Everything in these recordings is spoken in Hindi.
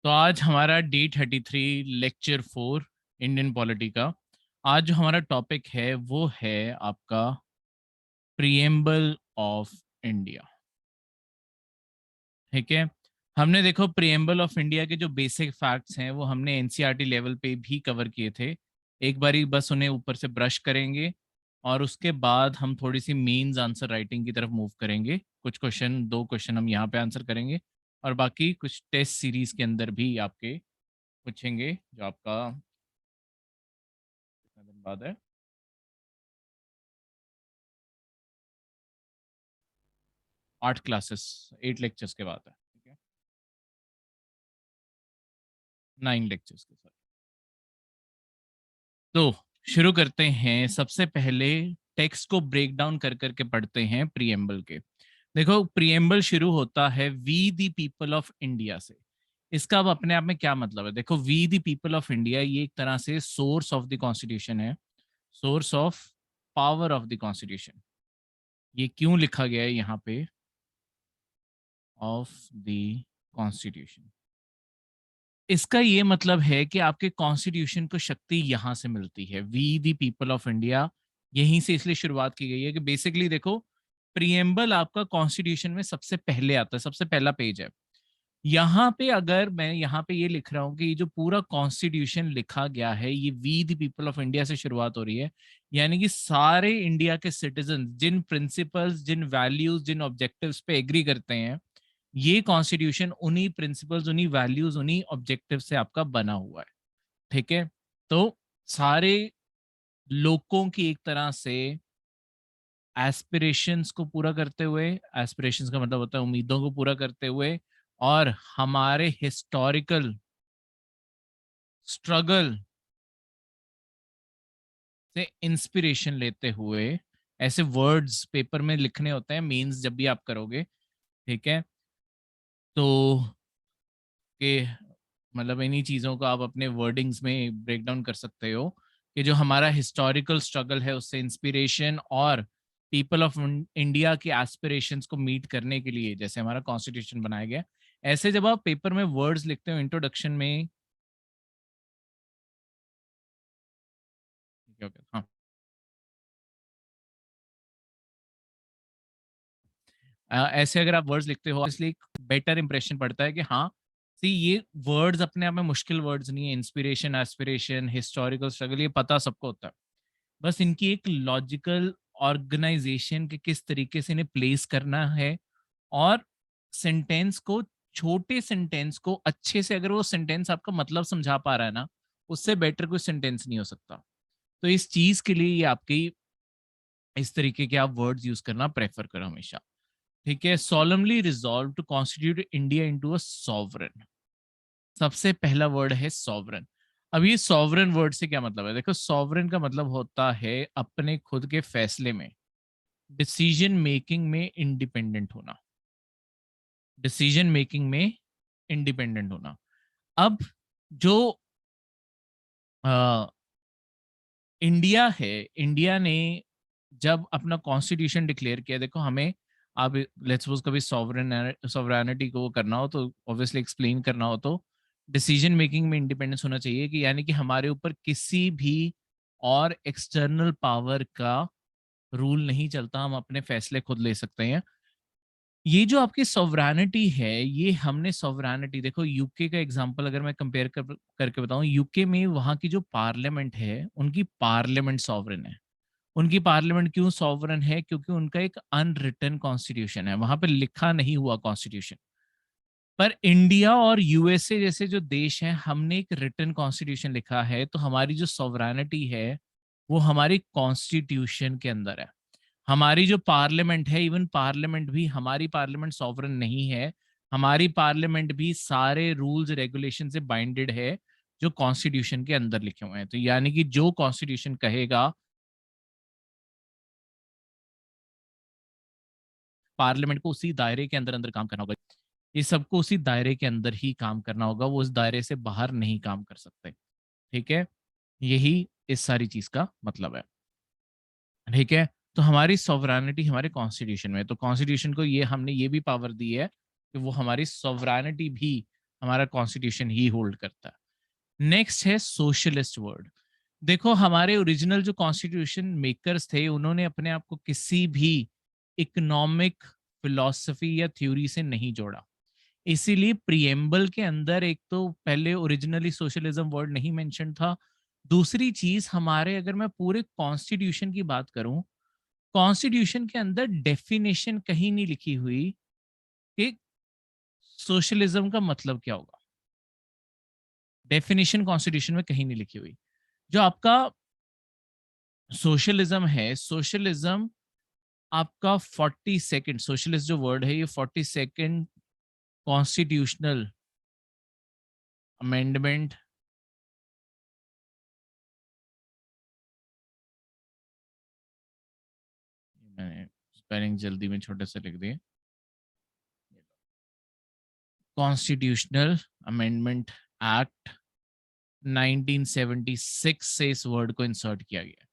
तो आज हमारा D33 लेक्चर 4 इंडियन पॉलिटी का। आज जो हमारा टॉपिक है वो है आपका प्रीएम्बल ऑफ इंडिया। ठीक है, हमने देखो प्रीएम्बल ऑफ इंडिया के जो बेसिक फैक्ट्स हैं वो हमने एनसीईआरटी लेवल पे भी कवर किए थे। एक बारी बस उन्हें ऊपर से ब्रश करेंगे और उसके बाद हम थोड़ी सी मेंस आंसर राइटिंग की तरफ मूव करेंगे। कुछ क्वेश्चन, 2 क्वेश्चन हम यहाँ पे आंसर करेंगे और बाकी कुछ टेस्ट सीरीज के अंदर भी आपके पूछेंगे जो आपका कितना दिन बाद है, 8 क्लासेस, 8 लेक्चर्स के बाद है। ठीक है, 9 लेक्चर्स के साथ। तो शुरू करते हैं। सबसे पहले टेक्स्ट को ब्रेक डाउन कर करके पढ़ते हैं प्रीएम्बल के। देखो, प्रीएम्बल शुरू होता है we the people of India से। इसका अब अपने आप में क्या मतलब है? देखो, we the people of India ये एक तरह से सोर्स ऑफ द कॉन्स्टिट्यूशन है, source of power of the constitution. ये क्यों लिखा गया है यहाँ पे? ऑफ द कॉन्स्टिट्यूशन, इसका ये मतलब है कि आपके कॉन्स्टिट्यूशन को शक्ति यहां से मिलती है, we the people of India. यहीं से इसलिए शुरुआत की गई है कि बेसिकली देखो, प्रीएम्बल आपका कॉन्स्टिट्यूशन में सबसे पहले आता है, सबसे पहला पेज है। यहाँ पे अगर मैं यहाँ पे ये लिख रहा हूँ कि ये जो पूरा कॉन्स्टिट्यूशन लिखा गया है ये we the people of India से शुरुआत हो रही है, यानी कि सारे इंडिया के सिटीजन जिन प्रिंसिपल्स, जिन वैल्यूज, जिन ऑब्जेक्टिव्स पे एग्री करते हैं, ये कॉन्स्टिट्यूशन उन्हीं प्रिंसिपल्स, उन्हीं वैल्यूज, उन्हीं ऑब्जेक्टिव से आपका बना हुआ है। ठीक है, तो सारे लोगों की एक तरह से एस्पिरेशंस को पूरा करते हुए, एस्पिरेशंस का मतलब होता है उम्मीदों को पूरा करते हुए, और हमारे हिस्टोरिकल स्ट्रगल से इंस्पिरेशन लेते हुए, ऐसे वर्ड्स पेपर में लिखने होते हैं मीन्स जब भी आप करोगे। ठीक है, तो कि मतलब इन्हीं चीज़ों को आप अपने वर्डिंग्स में ब्रेक डाउन कर सकते हो कि जो हमारा हिस्टोरिकल स्ट्रगल है उससे इंस्पिरेशन और पीपल ऑफ इंडिया की एस्पिरेशंस को मीट करने के लिए जैसे हमारा कॉन्स्टिट्यूशन बनाया गया। ऐसे जब आप पेपर में वर्ड्स लिखते हो इंट्रोडक्शन में, क्या हो गया? हाँ, ऐसे अगर आप वर्ड्स लिखते हो इसलिए एक बेटर इंप्रेशन पड़ता है कि हाँ, सी ये वर्ड्स अपने आप में मुश्किल वर्ड्स नहीं है। इंस्पिरेशन, एस्पिरेशन, हिस्टोरिकल स्ट्रगल, ये पता सबको होता है। बस इनकी एक लॉजिकल ऑर्गेनाइजेशन के किस तरीके से इन्हें प्लेस करना है, और सेंटेंस को, छोटे सेंटेंस को अच्छे से, अगर वो सेंटेंस आपका मतलब समझा पा रहा है ना, उससे बेटर कोई सेंटेंस नहीं हो सकता। तो इस चीज के लिए ये आपकी इस तरीके के आप वर्ड्स यूज करना प्रेफर करो हमेशा। ठीक है, solemnly resolve to constitute India into a sovereign. सबसे पहला वर्ड है सॉवरेन। अब ये सॉवरेन वर्ड से क्या मतलब है? देखो, सॉवरेन का मतलब होता है अपने खुद के फैसले में, डिसीजन मेकिंग में इंडिपेंडेंट होना, डिसीजन मेकिंग में इंडिपेंडेंट होना। अब जो इंडिया है, इंडिया ने जब अपना कॉन्स्टिट्यूशन डिक्लेयर किया, देखो हमें, अब लेट्स सपोज कभी सॉवरेनिटी को वो करना हो तो ऑब्वियसली एक्सप्लेन करना हो तो डिसीजन मेकिंग में इंडिपेंडेंस होना चाहिए, कि यानी कि हमारे ऊपर किसी भी और एक्सटर्नल पावर का रूल नहीं चलता, हम अपने फैसले खुद ले सकते हैं। ये जो आपकी सॉवरेनिटी है, ये हमने सॉवरेनिटी, देखो यूके का एग्जांपल अगर मैं कंपेयर करके बताऊं, यूके में वहां की जो पार्लियामेंट है, उनकी पार्लियामेंट सॉवरेन है। उनकी पार्लियामेंट क्यों सॉवरेन है? क्योंकि उनका एक अनरिटन कॉन्स्टिट्यूशन है, वहां पे लिखा नहीं हुआ कॉन्स्टिट्यूशन। पर इंडिया और यूएसए जैसे जो देश हैं, हमने एक रिटन कॉन्स्टिट्यूशन लिखा है, तो हमारी जो सॉवरेनिटी है वो हमारी कॉन्स्टिट्यूशन के अंदर है। हमारी जो पार्लियामेंट है, इवन पार्लियामेंट भी, हमारी पार्लियामेंट सॉवरेन नहीं है। हमारी पार्लियामेंट भी सारे रूल्स रेगुलेशन से बाइंडेड है जो कॉन्स्टिट्यूशन के अंदर लिखे हुए हैं। तो यानी कि जो कॉन्स्टिट्यूशन कहेगा, पार्लियामेंट को उसी दायरे के अंदर अंदर काम करना होगा। ये सबको उसी दायरे के अंदर ही काम करना होगा, वो उस दायरे से बाहर नहीं काम कर सकते। ठीक है, यही इस सारी चीज का मतलब है। ठीक है, तो हमारी सॉवरेनिटी हमारे कॉन्स्टिट्यूशन में है। तो कॉन्स्टिट्यूशन को ये हमने ये भी पावर दी है कि वो हमारी सॉवरेनिटी भी हमारा कॉन्स्टिट्यूशन ही होल्ड करता है। नेक्स्ट है सोशलिस्ट वर्ड। देखो हमारे ओरिजिनल जो कॉन्स्टिट्यूशन मेकर्स थे उन्होंने अपने आप को किसी भी इकोनॉमिक फिलॉसफी या थ्योरी से नहीं जोड़ा, इसीलिए प्रिएम्बल के अंदर एक तो पहले ओरिजिनली सोशलिज्म वर्ड नहीं मेंशन था। दूसरी चीज हमारे, अगर मैं पूरे कॉन्स्टिट्यूशन की बात करूं, कॉन्स्टिट्यूशन के अंदर डेफिनेशन कहीं नहीं लिखी हुई कि सोशलिज्म का मतलब क्या होगा। डेफिनेशन कॉन्स्टिट्यूशन में कहीं नहीं लिखी हुई। जो आपका सोशलिज्म है, सोशलिज्म आपका 42nd, सोशलिस्ट जो वर्ड है ये 42nd कॉन्स्टिट्यूशनल अमेंडमेंट, मैंने स्पेलिंग जल्दी में छोटे से लिख दिए, कॉन्स्टिट्यूशनल अमेंडमेंट एक्ट 1976 से इस वर्ड को इंसर्ट किया गया।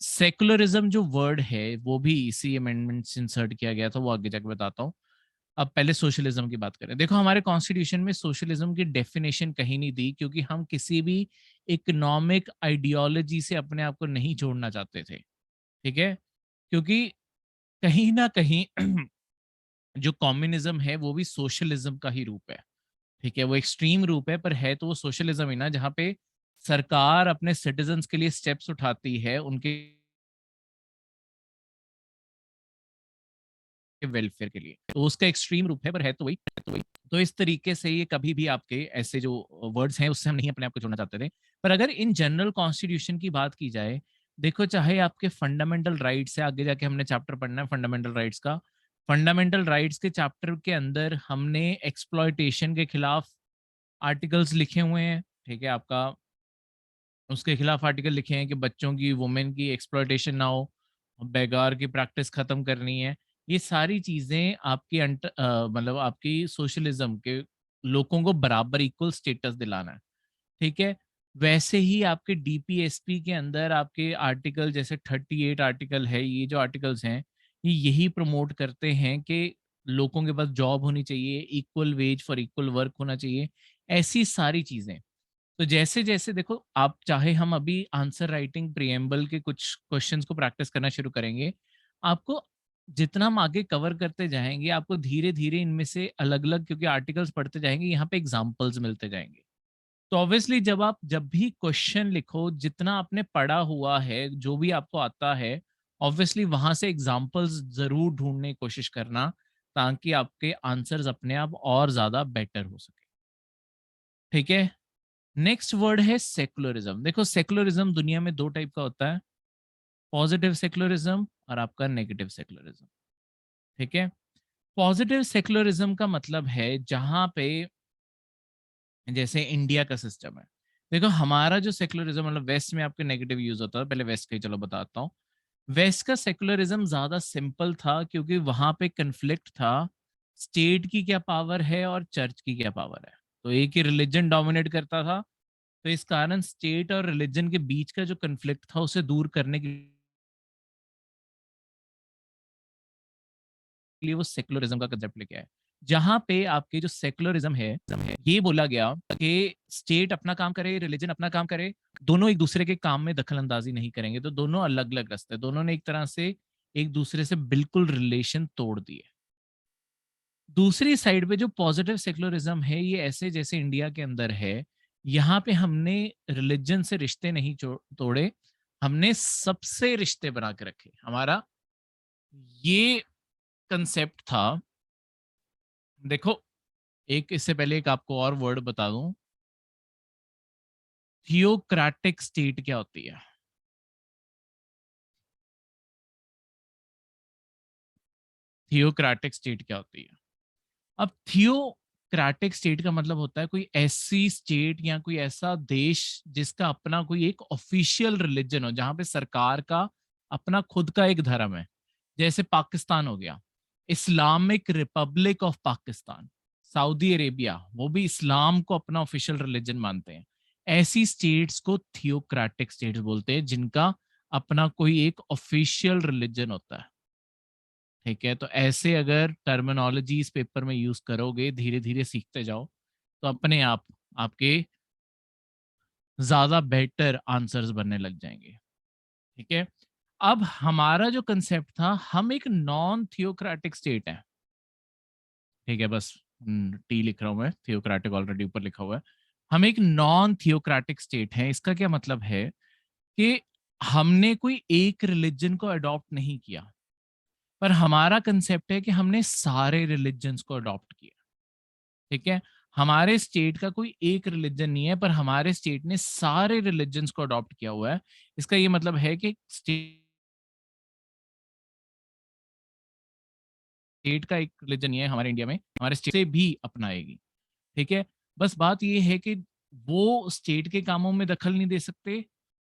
सेकुलरिज्म जो वर्ड है वो भी इसी अमेंडमेंट से इंसर्ट किया गया था, वो आगे जाके बताता हूँ। अब पहले सोशलिज्म की बात करें। देखो हमारे कॉन्स्टिट्यूशन में सोशलिज्म की डेफिनेशन कहीं नहीं दी, क्योंकि हम किसी भी इकोनॉमिक आइडियोलॉजी से अपने आप को नहीं जोड़ना चाहते थे। ठीक है, क्योंकि कहीं ना कहीं जो कम्युनिज्म है वो भी सोशलिज्म का ही रूप है। ठीक है, वो एक्सट्रीम रूप है, पर है तो वो सोशलिज्म ही ना, जहाँ पे सरकार अपने सिटीजन्स के लिए स्टेप्स उठाती है उनके वेलफेयर के लिए, तो उसका एक्सट्रीम रूप है, पर है तो वही। तो इस तरीके से ये कभी भी आपके ऐसे जो वर्ड्स हैं उससे हम नहीं अपने आप को जोड़ना चाहते थे। पर अगर इन जनरल कॉन्स्टिट्यूशन की बात की जाए, देखो चाहे आपके फंडामेंटल राइट्स है, आगे जाके हमने चैप्टर पढ़ना है फंडामेंटल राइट्स का। फंडामेंटल राइट्स के चैप्टर के अंदर हमने एक्सप्लॉयटेशन के खिलाफ आर्टिकल्स लिखे हुए हैं। ठीक है, आपका उसके खिलाफ आर्टिकल लिखे हैं कि बच्चों की, वुमेन की एक्सप्लॉयटेशन ना हो, बेगार की प्रैक्टिस खत्म करनी है। ये सारी चीजें आपकी मतलब आपकी सोशलिज्म के लोगों को बराबर इक्वल स्टेटस दिलाना है। ठीक है, वैसे ही आपके डीपीएसपी के अंदर आपके आर्टिकल जैसे 38 आर्टिकल है, ये जो आर्टिकल्स हैं ये यही प्रमोट करते हैं कि लोगों के पास जॉब होनी चाहिए, equal ways for equal work होना चाहिए, ऐसी सारी चीजें। तो जैसे जैसे देखो, आप चाहे हम अभी आंसर राइटिंग प्रिएम्बल के कुछ क्वेश्चंस को प्रैक्टिस करना शुरू करेंगे, आपको जितना हम आगे कवर करते जाएंगे आपको धीरे धीरे इनमें से अलग अलग, क्योंकि आर्टिकल्स पढ़ते जाएंगे यहाँ पे एग्जाम्पल्स मिलते जाएंगे। तो ऑब्वियसली जब भी क्वेश्चन लिखो, जितना आपने पढ़ा हुआ है, जो भी आपको आता है, ऑब्वियसली वहां से एग्जाम्पल्स जरूर ढूंढने की कोशिश करना, ताकि आपके आंसर्स अपने आप और ज्यादा बेटर हो सके। ठीक है, नेक्स्ट वर्ड है सेकुलरिज्म। देखो सेकुलरिज्म दुनिया में दो टाइप का होता है, पॉजिटिव सेकुलरिज्म और आपका नेगेटिव सेकुलरिज्म। ठीक है, पॉजिटिव सेकुलरिज्म का मतलब है जहां पे जैसे इंडिया का सिस्टम है। देखो हमारा जो सेकुलरिज्म, मतलब वेस्ट में आपके नेगेटिव यूज होता है, पहले वेस्ट का ही चलो बताता हूँ। वेस्ट का सेकुलरिज्म ज्यादा सिंपल था, क्योंकि वहां पे कन्फ्लिक्ट था स्टेट की क्या पावर है और चर्च की क्या पावर है। तो एक ही रिलीजन डोमिनेट करता था, तो इस कारण स्टेट और रिलीजन के बीच का जो कन्फ्लिक्ट था उसे दूर करने के लिए वो सेकुलरिज्म का कंसेप्ट लेके आए, जहां पे आपके जो सेकुलरिज्म है ये बोला गया कि स्टेट अपना काम करे, रिलीजन अपना काम करे, दोनों एक दूसरे के काम में दखल अंदाजी नहीं करेंगे। तो दोनों अलग अलग रास्ते, दोनों ने एक तरह से एक दूसरे से बिल्कुल रिलेशन तोड़ दिए। दूसरी साइड पे जो पॉजिटिव सेकुलरिज्म है, ये ऐसे जैसे इंडिया के अंदर है, यहाँ पे हमने रिलीजन से रिश्ते नहीं तोड़े, हमने सबसे रिश्ते बना के रखे। हमारा ये कंसेप्ट था। देखो, एक इससे पहले एक आपको और वर्ड बता दूं, थियोक्रेटिक स्टेट क्या होती है। थियोक्रेटिक स्टेट क्या होती है। अब थियोक्रेटिक स्टेट का मतलब होता है कोई ऐसी स्टेट या कोई ऐसा देश जिसका अपना कोई एक ऑफिशियल रिलीजन हो, जहां पे सरकार का अपना खुद का एक धर्म है। जैसे पाकिस्तान हो गया, Islamic Republic of Pakistan. Saudi Arabia, वो भी इस्लाम को अपना ऑफिशियल रिलीजन मानते हैं। ऐसी स्टेट्स को थियोक्रेटिक स्टेट्स बोलते हैं, जिनका अपना कोई एक ऑफिशियल रिलीजन होता है। ठीक है, तो ऐसे अगर टर्मिनोलॉजी इस पेपर में यूज करोगे, धीरे धीरे सीखते जाओ, तो अपने आप आपके ज़्यादा बेटर आंसर्स बनने लग जाएँगे, ठीक है? अब हमारा जो कांसेप्ट था, हम एक नॉन थियोक्रेटिक स्टेट है, ठीक है? बस टी लिख रहा हूँ मैं, थियोक्रेटिक ऑलरेडी ऊपर लिखा हुआ है। हम एक नॉन थियोक्रेटिक स्टेट हैं, इसका क्या मतलब है कि हमने कोई एक रिलिजन को अडॉप्ट नहीं किया, पर हमारा कांसेप्ट है कि हमने सारे रिलिजन्स को अडॉप्ट किया, ठीक है? हमारे स्टेट का कोई एक रिलिजन नहीं है, पर हमारे स्टेट ने सारे रिलिजन्स को अडॉप्ट किया हुआ है। इसका ये मतलब है कि स्टेट का एक रिलीजन ये है हमारे इंडिया में, हमारे स्टेट से भी अपनाएगी, ठीक है? बस बात ये है कि वो स्टेट के कामों में दखल नहीं दे सकते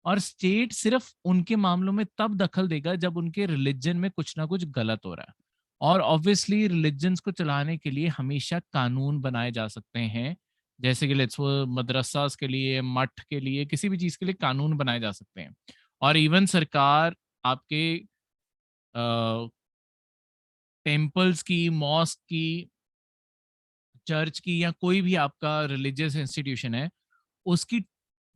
और स्टेट सिर्फ उनके मामलों में तब दखल देगा जब उनके रिलीजन में कुछ ना कुछ गलत हो रहा है। और ऑब्वियसली रिलीजन्स को चलाने के लिए हमेशा कानून बनाए जा सकते हैं। जैसे कि लेट्स वो मदरसास के लिए, मठ के लिए, किसी भी चीज़ के लिए कानून बनाए जा सकते हैं। और इवन सरकार आपके टेम्पल्स की, मॉस्क की, चर्च की या कोई भी आपका रिलीजियस इंस्टीट्यूशन है, उसकी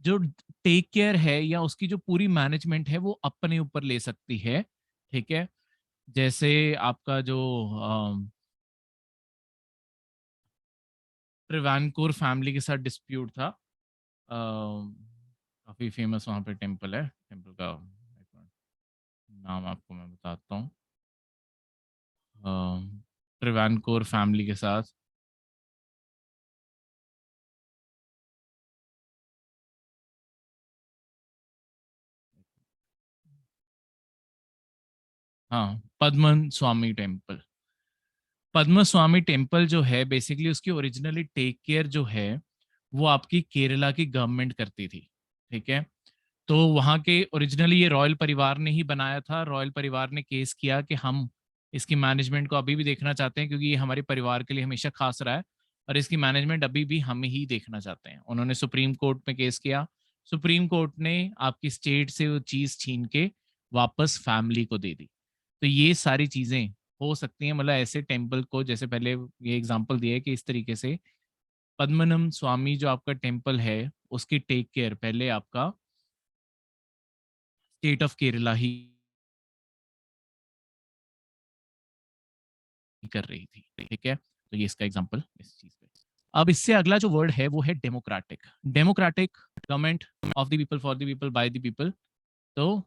जो टेक केयर है या उसकी जो पूरी मैनेजमेंट है वो अपने ऊपर ले सकती है, ठीक है? जैसे आपका जो ट्रेवैनकोर फैमिली के साथ डिस्प्यूट था, काफ़ी फेमस वहाँ पे टेम्पल है, टेम्पल का एक मिनट, नाम आपको मैं बताता हूँ। ट्रेवैनकोर फैमिली के साथ हाँ, पद्मन स्वामी टेम्पल। पद्म स्वामी टेम्पल जो है बेसिकली उसकी ओरिजिनली टेक केयर जो है वो आपकी केरला की गवर्नमेंट करती थी, ठीक है? तो वहाँ के ओरिजिनली ये रॉयल परिवार ने ही बनाया था। रॉयल परिवार ने केस किया कि हम इसकी मैनेजमेंट को अभी भी देखना चाहते हैं क्योंकि ये हमारे परिवार के लिए हमेशा खास रहा है और इसकी मैनेजमेंट अभी भी हम ही देखना चाहते हैं। उन्होंने सुप्रीम कोर्ट में केस किया। सुप्रीम कोर्ट ने आपकी स्टेट से वो चीज़ छीन के वापस फैमिली को दे दी। तो ये सारी चीज़ें हो सकती हैं, मतलब ऐसे टेम्पल को, जैसे पहले ये एग्जांपल दिया है कि इस तरीके से पद्मनम स्वामी जो आपका टेम्पल है उसकी टेक केयर पहले आपका स्टेट ऑफ केरला ही कर रही थी, ठीक है? तो ये इसका एग्जांपल इस चीज पे। अब इससे अगला जो वर्ड है वो है democratic. Democratic government of the people, for the people, by the people. तो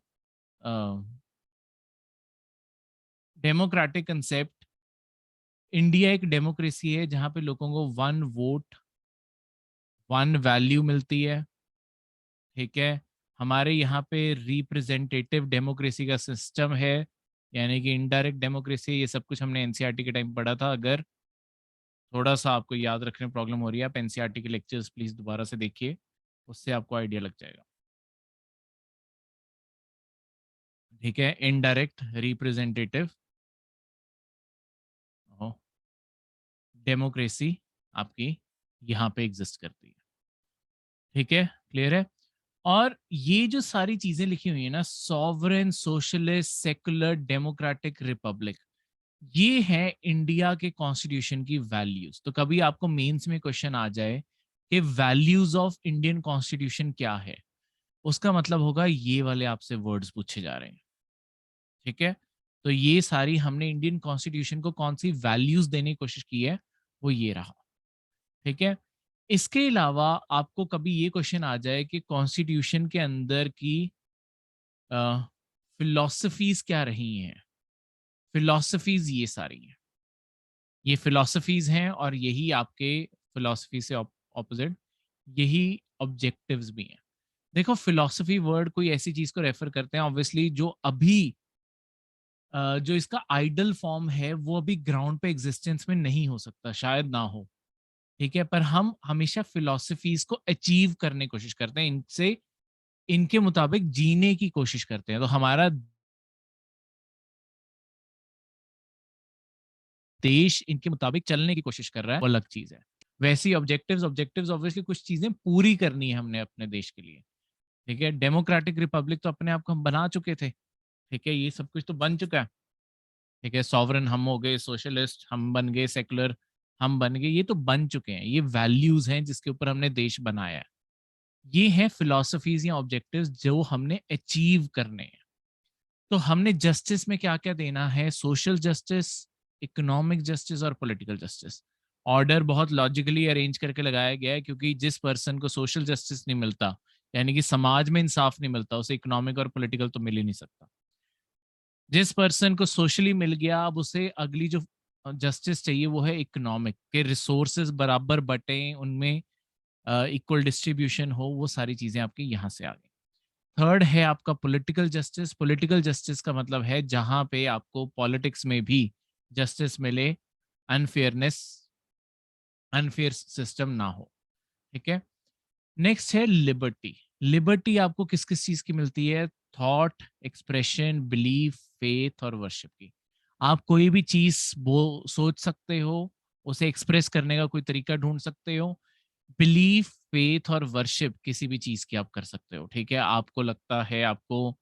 डेमोक्रेटिक कंसेप्ट, इंडिया एक डेमोक्रेसी है जहां पे लोगों को वन वोट, वन वैल्यू मिलती है, ठीक है? हमारे यहाँ पे रिप्रेजेंटेटिव डेमोक्रेसी का सिस्टम है, यानी कि इनडायरेक्ट डेमोक्रेसी। ये सब कुछ हमने एनसीईआरटी के टाइम पढ़ा था। अगर थोड़ा सा आपको याद रखने में प्रॉब्लम हो रही है, आप एनसीईआरटी के लेक्चर्स प्लीज दोबारा से देखिए, उससे आपको आइडिया लग जाएगा, ठीक है? इनडायरेक्ट रिप्रेजेंटेटिव डेमोक्रेसी आपकी यहाँ पे एग्जिस्ट करती है, ठीक है? क्लियर है? और ये जो सारी चीजें लिखी हुई है ना, sovereign, socialist, secular, democratic, Republic, ये है इंडिया के कॉन्स्टिट्यूशन की वैल्यूज। तो कभी आपको मेंस में क्वेश्चन आ जाए कि वैल्यूज ऑफ इंडियन कॉन्स्टिट्यूशन क्या है, उसका मतलब होगा ये वाले आपसे वर्ड्स पूछे जा रहे हैं, ठीक है? तो ये सारी हमने इंडियन कॉन्स्टिट्यूशन को कौन सी वैल्यूज देने की कोशिश की है, वो ये रहा, ठीक है? इसके अलावा आपको कभी ये क्वेश्चन आ जाए कि कॉन्स्टिट्यूशन के अंदर की फिलोसफीज क्या रही हैं, फिलोसफीज ये सारी हैं, ये फिलोसफीज हैं और यही आपके फिलोसफी से ऑपोजिट यही ऑब्जेक्टिव्स भी हैं। देखो, फिलोसफी वर्ड कोई ऐसी चीज को रेफर करते हैं ऑब्वियसली जो अभी जो इसका आइडल फॉर्म है वो अभी ग्राउंड पे एग्जिस्टेंस में नहीं हो सकता, शायद ना हो, ठीक है? पर हम हमेशा फिलोसफीज को अचीव करने की कोशिश करते हैं, इनसे इनके मुताबिक जीने की कोशिश करते हैं। तो हमारा देश इनके मुताबिक चलने की कोशिश कर रहा है, वो अलग चीज है। वैसी ऑब्जेक्टिव्स ऑब्जेक्टिव्स ऑब्वियसली कुछ चीजें पूरी करनी है हमने अपने देश के लिए, ठीक है? डेमोक्रेटिक रिपब्लिक तो अपने आप को हम बना चुके थे, ठीक है? ये सब कुछ तो बन चुका है, ठीक है? सॉवरन हम हो गए, सोशलिस्ट हम बन गए, सेकुलर हम बन गए, ये तो बन चुके हैं, ये वैल्यूज हैं जिसके ऊपर हमने देश बनाया है। ये हैं फिलोसफीज या ऑब्जेक्टिव्स जो हमने अचीव करने हैं। तो हमने जस्टिस में क्या क्या देना है, सोशल जस्टिस, इकोनॉमिक जस्टिस और पॉलिटिकल जस्टिस। ऑर्डर बहुत लॉजिकली अरेंज करके लगाया गया है, क्योंकि जिस पर्सन को सोशल जस्टिस नहीं मिलता, यानी कि समाज में इंसाफ नहीं मिलता, उसे इकोनॉमिक और पॉलिटिकल तो मिल ही नहीं सकता। जिस पर्सन को सोशली मिल गया, अब उसे अगली जो जस्टिस चाहिए वो है इकोनॉमिक, के रिसोर्सेज बराबर बटे, उनमें इक्वल डिस्ट्रीब्यूशन हो, वो सारी चीजें आपकी यहाँ से आ गई। थर्ड है आपका पॉलिटिकल जस्टिस। पॉलिटिकल जस्टिस का मतलब है जहां पे आपको पॉलिटिक्स में भी जस्टिस मिले, अनफेयरनेस, अनफेयर सिस्टम ना हो। ठीक है। नेक्स्ट है लिबर्टी। लिबर्टी आपको किस किस चीज की मिलती है? थॉट, एक्सप्रेशन, बिलीफ, फेथ और वर्शिप की। आप कोई भी चीज वो सोच सकते हो, उसे एक्सप्रेस करने का कोई तरीका ढूंढ सकते हो। बिलीफ, फेथ और वर्शिप किसी भी चीज की आप कर सकते हो। ठीक है, आपको लगता है आपको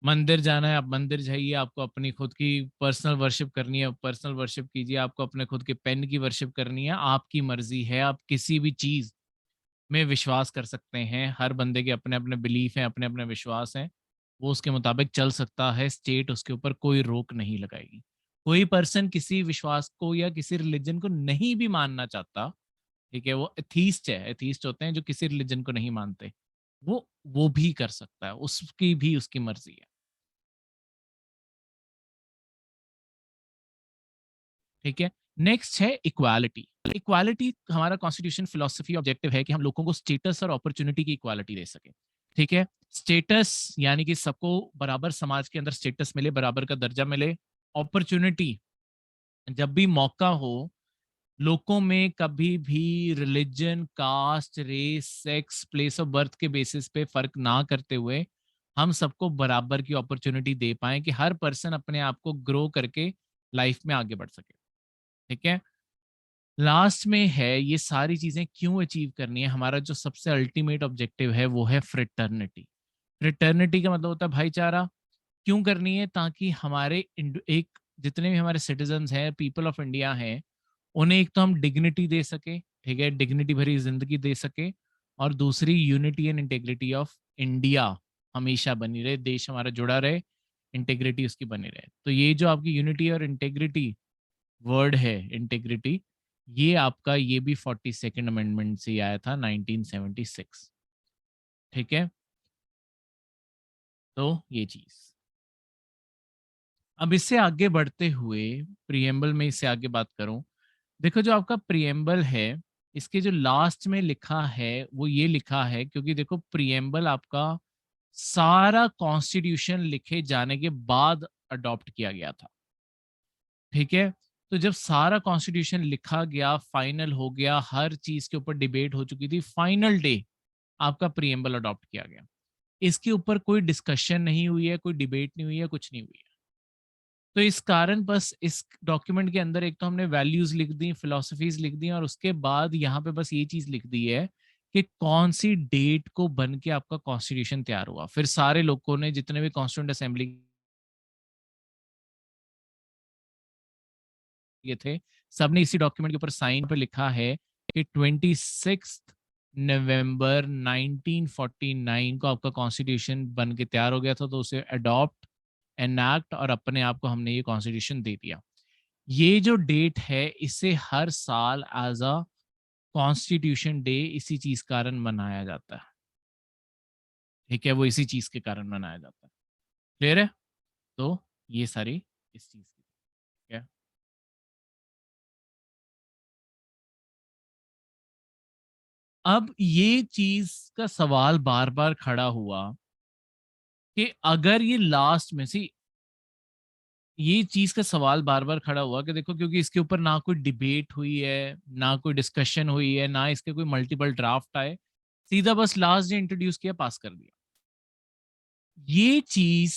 मंदिर जाना है, आप मंदिर जाइए। आपको अपनी खुद की पर्सनल वर्शिप करनी है, पर्सनल वर्शिप कीजिए। आपको अपने खुद के पेन की वर्शिप करनी है, आपकी मर्जी है। आप किसी भी चीज में विश्वास कर सकते हैं। हर बंदे के अपने अपने बिलीफ हैं, अपने अपने विश्वास हैं, वो उसके मुताबिक चल सकता है। स्टेट उसके ऊपर कोई रोक नहीं लगाएगी। कोई पर्सन किसी विश्वास को या किसी रिलीजन को नहीं भी मानना चाहता, ठीक है, वो एथीस्ट है, एथीस्ट होते हैं जो किसी रिलीजन को नहीं मानते, वो भी कर सकता है, उसकी भी उसकी मर्जी है। ठीक है। नेक्स्ट है इक्वालिटी। इक्वालिटी हमारा कॉन्स्टिट्यूशन फिलोसफी ऑब्जेक्टिव है कि हम लोगों को स्टेटस और अपॉर्चुनिटी की इक्वालिटी दे सके। ठीक है। स्टेटस यानी कि सबको बराबर समाज के अंदर स्टेटस मिले, बराबर का दर्जा मिले। अपॉर्चुनिटी, जब भी मौका हो, लोगों में कभी भी religion, caste, race, sex, place of birth के बेसिस पे फर्क ना करते हुए हम सबको बराबर की अपॉर्चुनिटी दे पाए कि हर पर्सन अपने आप को ग्रो करके लाइफ में आगे बढ़ सके। ठीक है। लास्ट में है ये सारी चीजें क्यों अचीव करनी है, हमारा जो सबसे अल्टीमेट ऑब्जेक्टिव है वो है फ्रेटर्निटी। फ्रेटर्निटी का मतलब होता है भाईचारा। क्यों करनी है? ताकि हमारे एक जितने भी हमारे सिटीजन्स हैं, पीपल ऑफ इंडिया हैं, उन्हें एक तो हम डिग्निटी दे सके, ठीक है, डिग्निटी भरी जिंदगी दे सके। और दूसरी, unity and integrity of India हमेशा बनी रहे, देश हमारा जुड़ा रहे, इंटेग्रिटी उसकी बनी रहे। तो ये जो आपकी यूनिटी और इंटेग्रिटी वर्ड है, इंटेग्रिटी, ये आपका ये भी 42nd अमेंडमेंट से आया था, 1976। ठीक है। तो ये चीज, अब इससे आगे बढ़ते हुए, प्रिएम्बल में इससे आगे बात करूं। देखो जो आपका प्रिएम्बल है, इसके जो लास्ट में लिखा है वो ये लिखा है, क्योंकि देखो प्रिएम्बल आपका सारा कॉन्स्टिट्यूशन लिखे जाने के बाद अडॉप्ट किया गया था। ठीक है। तो जब सारा कॉन्स्टिट्यूशन लिखा गया, फाइनल हो गया, हर चीज के ऊपर डिबेट हो चुकी थी, फाइनल डे आपका प्रिएम्बल अडॉप्ट किया गया। इसके ऊपर कोई डिस्कशन नहीं हुई है, कोई डिबेट नहीं हुई है, कुछ नहीं हुई है। तो इस कारण बस इस डॉक्यूमेंट के अंदर एक तो हमने वैल्यूज लिख दी, फिलोसफीज लिख दी, और उसके बाद यहाँ पे बस ये चीज लिख दी है कि कौन सी डेट को बन के आपका कॉन्स्टिट्यूशन तैयार हुआ। फिर सारे लोगों ने, जितने भी कॉन्स्टिट्यूंट असेंबली ये थे, सबने इसी डॉक्यूमेंट के ऊपर साइन पे लिखा है कि 26 नवंबर 1949 को आपका कॉन्स्टिट्यूशन बन के तैयार हो गया था। तो उसे अडॉप्ट, एनैक्ट और अपने आप को हमने ये कॉन्स्टिट्यूशन दे दिया। ये जो डेट है इसे हर साल एज अ कॉन्स्टिट्यूशन डे इसी चीज कारण मनाया जाता है। ठीक है, वो इसी चीज के कारण मनाया जाता है। क्लियर है? तो ये सारी इस चीज की, ठीक है। अब ये चीज का सवाल बार बार खड़ा हुआ कि अगर ये लास्ट में से, ये चीज का सवाल बार बार खड़ा हुआ कि देखो, क्योंकि इसके ऊपर ना कोई डिबेट हुई है, ना कोई डिस्कशन हुई है, ना इसके कोई मल्टीपल ड्राफ्ट आए, सीधा बस लास्ट डे इंट्रोड्यूस किया, पास कर दिया। ये चीज